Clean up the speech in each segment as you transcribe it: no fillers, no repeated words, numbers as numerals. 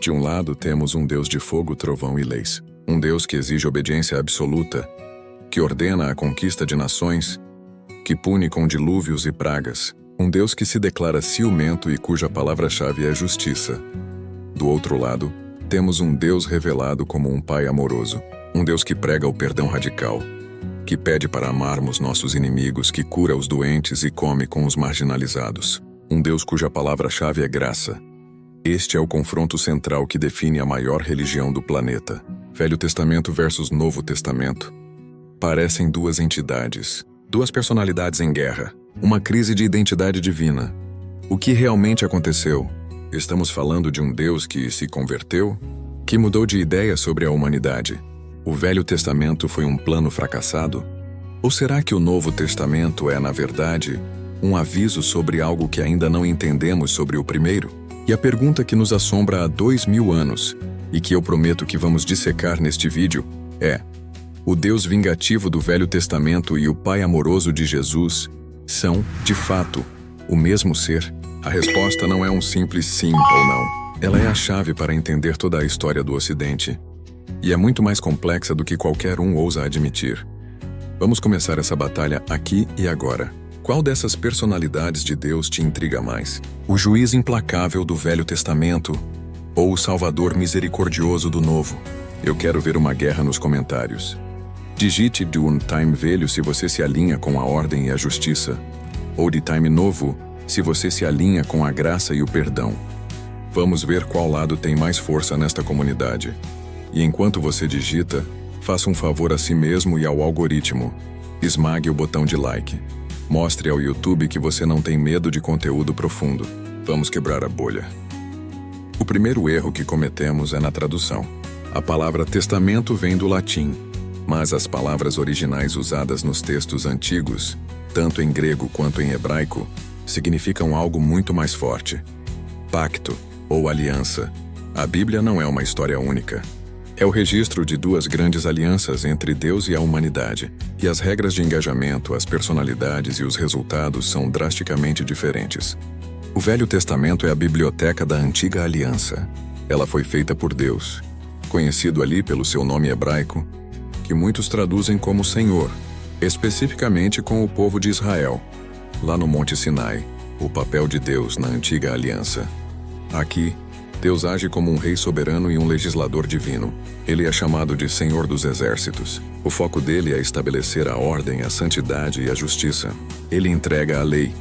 De um lado, temos um Deus de fogo, trovão e leis. Um Deus que exige obediência absoluta, que ordena a conquista de nações, que pune com dilúvios e pragas. Um Deus que se declara ciumento e cuja palavra-chave é justiça. Do outro lado, temos um Deus revelado como um Pai amoroso. Um Deus que prega o perdão radical, que pede para amarmos nossos inimigos, que cura os doentes e come com os marginalizados. Um Deus cuja palavra-chave é graça. Este é o confronto central que define a maior religião do planeta. Velho Testamento versus Novo Testamento. Parecem duas entidades, duas personalidades em guerra, uma crise de identidade divina. O que realmente aconteceu? Estamos falando de um Deus que se converteu? Que mudou de ideia sobre a humanidade? O Velho Testamento foi um plano fracassado? Ou será que o Novo Testamento é, na verdade, um aviso sobre algo que ainda não entendemos sobre o primeiro? E a pergunta que nos assombra há 2000 anos, e que eu prometo que vamos dissecar neste vídeo, é: o Deus vingativo do Velho Testamento e o Pai amoroso de Jesus são, de fato, o mesmo ser? A resposta não é um simples sim ou não. Ela é a chave para entender toda a história do Ocidente. E é muito mais complexa do que qualquer um ousa admitir. Vamos começar essa batalha aqui e agora. Qual dessas personalidades de Deus te intriga mais? O juiz implacável do Velho Testamento ou o Salvador misericordioso do Novo? Eu quero ver uma guerra nos comentários. Digite de um time velho se você se alinha com a ordem e a justiça, ou de time novo se você se alinha com a graça e o perdão. Vamos ver qual lado tem mais força nesta comunidade. E enquanto você digita, faça um favor a si mesmo e ao algoritmo. Esmague o botão de like. Mostre ao YouTube que você não tem medo de conteúdo profundo. Vamos quebrar a bolha. O primeiro erro que cometemos é na tradução. A palavra testamento vem do latim, mas as palavras originais usadas nos textos antigos, tanto em grego quanto em hebraico, significam algo muito mais forte. Pacto ou aliança. A Bíblia não é uma história única. É o registro de duas grandes alianças entre Deus e a humanidade, e as regras de engajamento, as personalidades e os resultados são drasticamente diferentes. O Velho Testamento é a biblioteca da antiga aliança. Ela foi feita por Deus, conhecido ali pelo seu nome hebraico, que muitos traduzem como Senhor, especificamente com o povo de Israel, lá no Monte Sinai, o papel de Deus na antiga aliança. Aqui, Deus age como um rei soberano e um legislador divino. Ele é chamado de Senhor dos Exércitos. O foco dele é estabelecer a ordem, a santidade e a justiça. Ele entrega a lei,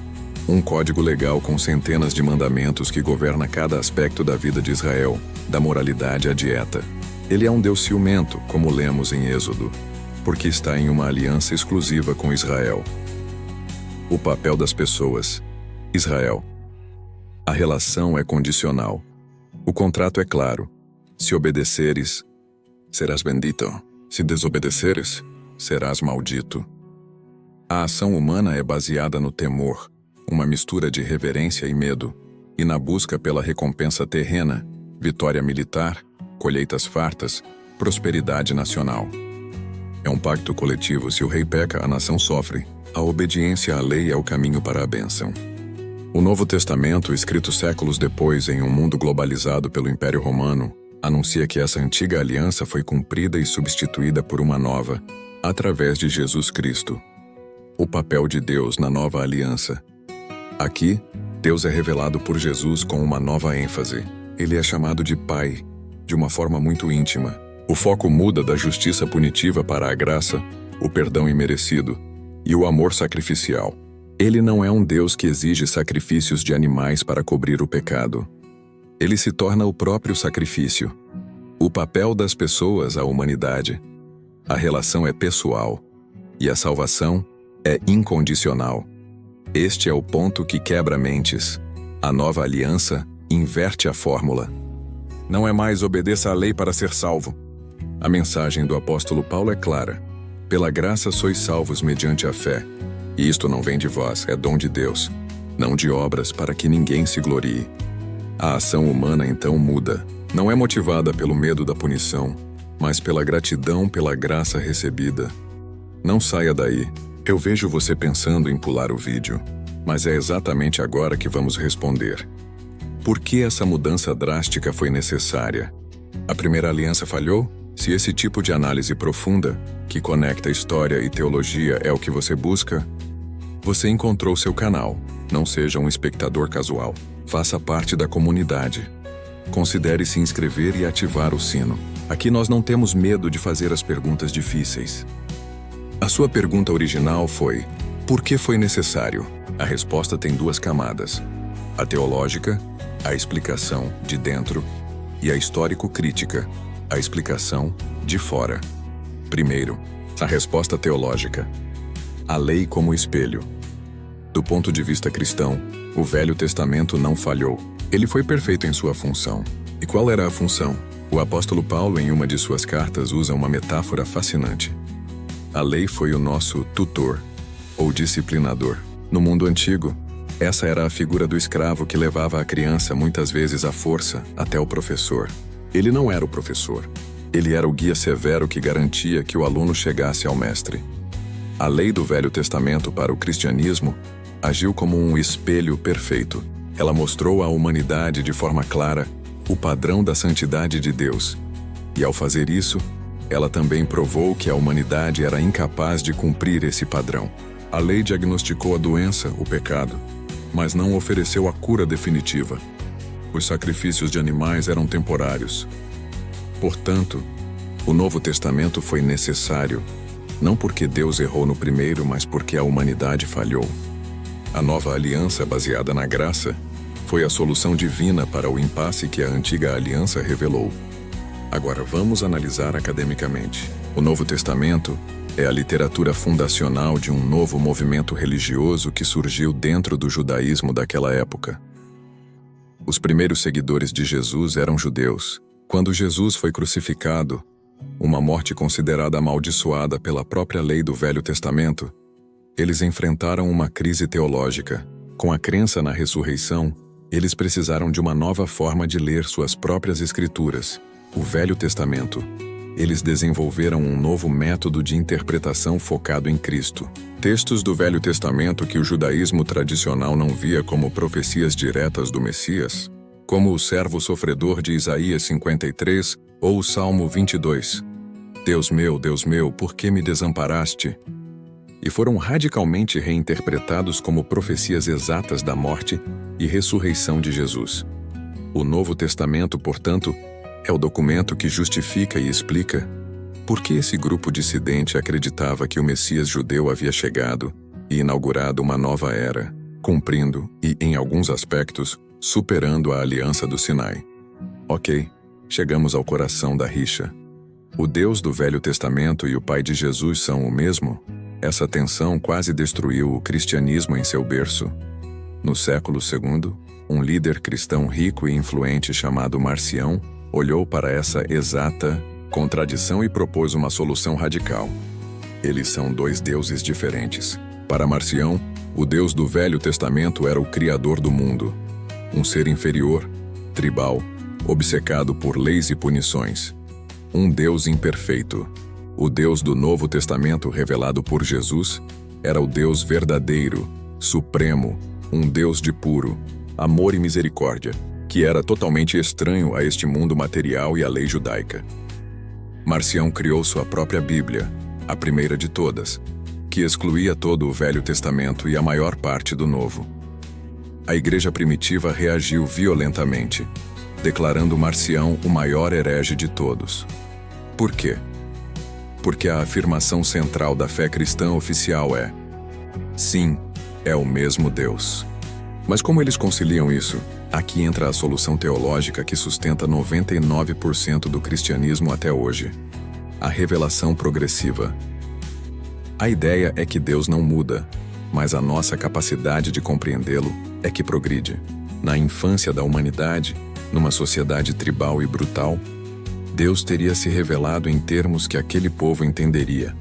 um código legal com centenas de mandamentos que governa cada aspecto da vida de Israel, da moralidade à dieta. Ele é um Deus ciumento, como lemos em Êxodo, porque está em uma aliança exclusiva com Israel. O papel das pessoas. Israel. A relação é condicional. O contrato é claro. Se obedeceres, serás bendito. Se desobedeceres, serás maldito. A ação humana é baseada no temor, uma mistura de reverência e medo, e na busca pela recompensa terrena, vitória militar, colheitas fartas, prosperidade nacional. É um pacto coletivo. Se o rei peca, a nação sofre. A obediência à lei é o caminho para a bênção. O Novo Testamento, escrito séculos depois em um mundo globalizado pelo Império Romano, anuncia que essa antiga aliança foi cumprida e substituída por uma nova, através de Jesus Cristo. O papel de Deus na nova aliança. Aqui, Deus é revelado por Jesus com uma nova ênfase. Ele é chamado de Pai, de uma forma muito íntima. O foco muda da justiça punitiva para a graça, o perdão imerecido e o amor sacrificial. Ele não é um Deus que exige sacrifícios de animais para cobrir o pecado. Ele se torna o próprio sacrifício. O papel das pessoas, a humanidade. A relação é pessoal. E a salvação é incondicional. Este é o ponto que quebra mentes. A nova aliança inverte a fórmula. Não é mais obedeça à lei para ser salvo. A mensagem do apóstolo Paulo é clara. Pela graça sois salvos mediante a fé. E isto não vem de vós, é dom de Deus, não de obras para que ninguém se glorie. A ação humana então muda. Não é motivada pelo medo da punição, mas pela gratidão pela graça recebida. Não saia daí. Eu vejo você pensando em pular o vídeo, mas é exatamente agora que vamos responder. Por que essa mudança drástica foi necessária? A primeira aliança falhou? Se esse tipo de análise profunda, que conecta história e teologia, é o que você busca, você encontrou seu canal. Não seja um espectador casual. Faça parte da comunidade. Considere se inscrever e ativar o sino. Aqui nós não temos medo de fazer as perguntas difíceis. A sua pergunta original foi: por que foi necessário? A resposta tem duas camadas: a teológica, a explicação de dentro, e a histórico-crítica, a explicação de fora. Primeiro, a resposta teológica. A lei como espelho. Do ponto de vista cristão, o Velho Testamento não falhou. Ele foi perfeito em sua função. E qual era a função? O apóstolo Paulo, em uma de suas cartas, usa uma metáfora fascinante. A lei foi o nosso tutor, ou disciplinador. No mundo antigo, essa era a figura do escravo que levava a criança, muitas vezes à força, até o professor. Ele não era o professor. Ele era o guia severo que garantia que o aluno chegasse ao mestre. A lei do Velho Testamento para o cristianismo agiu como um espelho perfeito. Ela mostrou à humanidade de forma clara o padrão da santidade de Deus. E ao fazer isso, ela também provou que a humanidade era incapaz de cumprir esse padrão. A lei diagnosticou a doença, o pecado, mas não ofereceu a cura definitiva. Os sacrifícios de animais eram temporários. Portanto, o Novo Testamento foi necessário, não porque Deus errou no primeiro, mas porque a humanidade falhou. A nova aliança, baseada na graça, foi a solução divina para o impasse que a antiga aliança revelou. Agora vamos analisar academicamente. O Novo Testamento é a literatura fundacional de um novo movimento religioso que surgiu dentro do judaísmo daquela época. Os primeiros seguidores de Jesus eram judeus. Quando Jesus foi crucificado, uma morte considerada amaldiçoada pela própria lei do Velho Testamento, eles enfrentaram uma crise teológica. Com a crença na ressurreição, eles precisaram de uma nova forma de ler suas próprias escrituras, o Velho Testamento. Eles desenvolveram um novo método de interpretação focado em Cristo. Textos do Velho Testamento que o judaísmo tradicional não via como profecias diretas do Messias, como o servo sofredor de Isaías 53 ou o Salmo 22. Deus meu, por que me desamparaste? E foram radicalmente reinterpretados como profecias exatas da morte e ressurreição de Jesus. O Novo Testamento, portanto, é o documento que justifica e explica por que esse grupo dissidente acreditava que o Messias judeu havia chegado e inaugurado uma nova era, cumprindo e, em alguns aspectos, superando a aliança do Sinai. Ok, chegamos ao coração da rixa. O Deus do Velho Testamento e o Pai de Jesus são o mesmo? Essa tensão quase destruiu o cristianismo em seu berço. No século II, um líder cristão rico e influente chamado Marcião olhou para essa exata contradição e propôs uma solução radical. Eles são dois deuses diferentes. Para Marcião, o Deus do Velho Testamento era o Criador do mundo, um ser inferior, tribal, obcecado por leis e punições. Um Deus imperfeito. O Deus do Novo Testamento revelado por Jesus era o Deus verdadeiro, supremo, um Deus de puro amor e misericórdia, que era totalmente estranho a este mundo material e à lei judaica. Marcião criou sua própria Bíblia, a primeira de todas, que excluía todo o Velho Testamento e a maior parte do Novo. A igreja primitiva reagiu violentamente, declarando Marcião o maior herege de todos. Por quê? Porque a afirmação central da fé cristã oficial é: sim, é o mesmo Deus. Mas como eles conciliam isso? Aqui entra a solução teológica que sustenta 99% do cristianismo até hoje: a revelação progressiva. A ideia é que Deus não muda, mas a nossa capacidade de compreendê-lo é que progride. Na infância da humanidade, numa sociedade tribal e brutal, Deus teria se revelado em termos que aquele povo entenderia: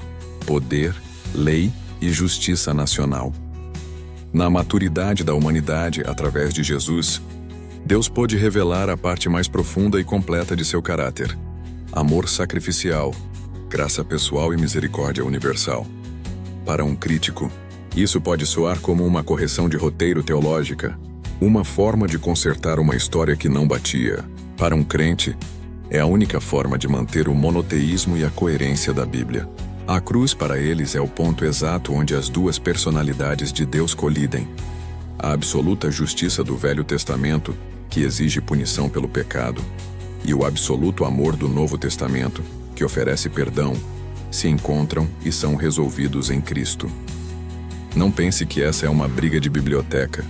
poder, lei e justiça nacional. Na maturidade da humanidade, através de Jesus, Deus pôde revelar a parte mais profunda e completa de seu caráter: amor sacrificial, graça pessoal e misericórdia universal. Para um crítico, isso pode soar como uma correção de roteiro teológica, Uma forma de consertar uma história que não batia. Para um crente, é a única forma de manter o monoteísmo e a coerência da Bíblia. A cruz para eles é o ponto exato onde as duas personalidades de Deus colidem. A absoluta justiça do Velho Testamento, que exige punição pelo pecado, e o absoluto amor do Novo Testamento, que oferece perdão, se encontram e são resolvidos em Cristo. Não pense que essa é uma briga de biblioteca.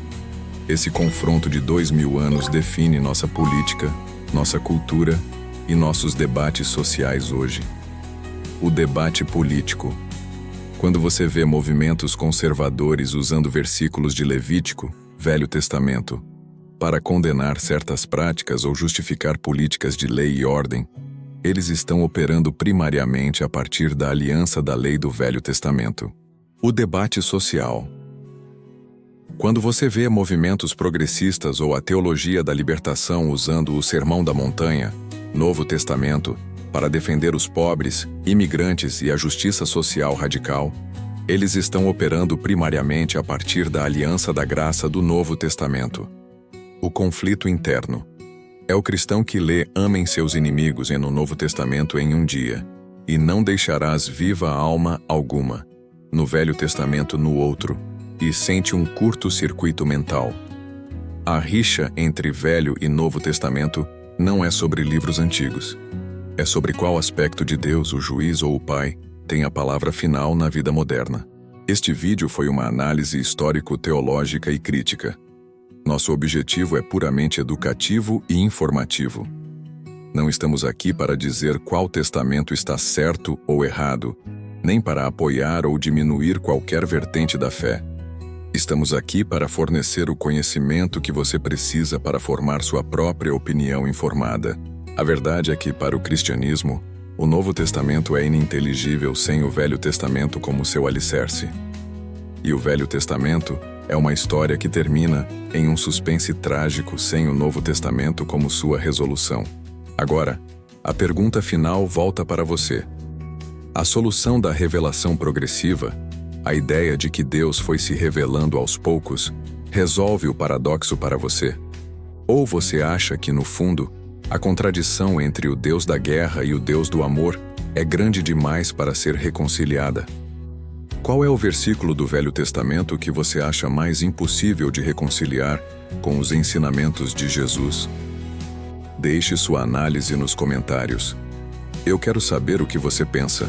Esse confronto de 2000 anos define nossa política, nossa cultura e nossos debates sociais hoje. O debate político. Quando você vê movimentos conservadores usando versículos de Levítico, Velho Testamento, para condenar certas práticas ou justificar políticas de lei e ordem, eles estão operando primariamente a partir da aliança da lei do Velho Testamento. O debate social. Quando você vê movimentos progressistas ou a teologia da libertação usando o Sermão da Montanha, Novo Testamento, para defender os pobres, imigrantes e a justiça social radical, eles estão operando primariamente a partir da aliança da graça do Novo Testamento. O conflito interno. É o cristão que lê "Amem seus inimigos" no Novo Testamento em um dia, e não deixarás viva alma alguma, no Velho Testamento no outro, e sente um curto-circuito mental. A rixa entre Velho e Novo Testamento não é sobre livros antigos. É sobre qual aspecto de Deus, o juiz ou o pai, tem a palavra final na vida moderna. Este vídeo foi uma análise histórico-teológica e crítica. Nosso objetivo é puramente educativo e informativo. Não estamos aqui para dizer qual testamento está certo ou errado, nem para apoiar ou diminuir qualquer vertente da fé. Estamos aqui para fornecer o conhecimento que você precisa para formar sua própria opinião informada. A verdade é que, para o cristianismo, o Novo Testamento é ininteligível sem o Velho Testamento como seu alicerce. E o Velho Testamento é uma história que termina em um suspense trágico sem o Novo Testamento como sua resolução. Agora, a pergunta final volta para você. A solução da revelação progressiva, a ideia de que Deus foi se revelando aos poucos, resolve o paradoxo para você? Ou você acha que, no fundo, a contradição entre o Deus da guerra e o Deus do amor é grande demais para ser reconciliada? Qual é o versículo do Velho Testamento que você acha mais impossível de reconciliar com os ensinamentos de Jesus? Deixe sua análise nos comentários. Eu quero saber o que você pensa.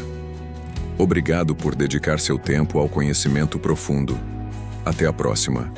Obrigado por dedicar seu tempo ao conhecimento profundo. Até a próxima.